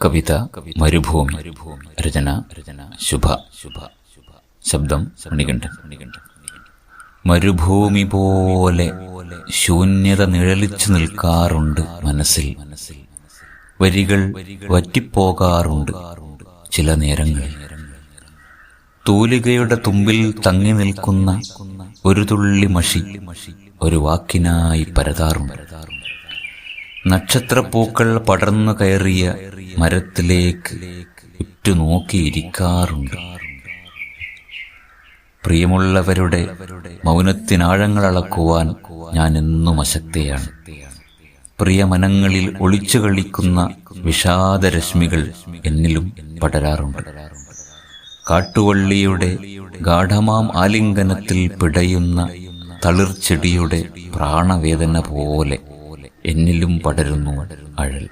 കവിത മരുഭൂമി. രചന ശുഭ. ശബ്ദം മണികണ്ഠൻ. മരുഭൂമി പോലെ ശൂന്യത നിഴലിച്ചു നിൽക്കാറുണ്ട് മനസ്സിൽ. വരികൾ വറ്റിപ്പോകാറുണ്ട് ചില നേരങ്ങളിൽ. തൂലികയുടെ തുമ്പിൽ തങ്ങി നിൽക്കുന്ന ഒരു തുള്ളി മഷി ഒരു വാക്കിനായി പരതാറുണ്ട്. നക്ഷത്രപ്പൂക്കൾ പടർന്നു കയറിയ മരത്തിലേക്ക് ഉറ്റുനോക്കിയിരിക്കാറുണ്ട്. പ്രിയമുള്ളവരുടെ മൗനത്തിനാഴങ്ങൾ അളക്കുവാൻ ഞാൻ എന്നും അശക്തയാണ്. പ്രിയമനങ്ങളിൽ ഒളിച്ചു കളിക്കുന്ന വിഷാദരശ്മികൾ എന്നിലും പടരാറുണ്ട്. കാട്ടുവള്ളിയുടെ ഗാഠമാം ആലിംഗനത്തിൽ പിടയുന്ന തളിർച്ചെടിയുടെ പ്രാണവേദന പോലെ എന്നിലും പടരുന്നു അഴൽ.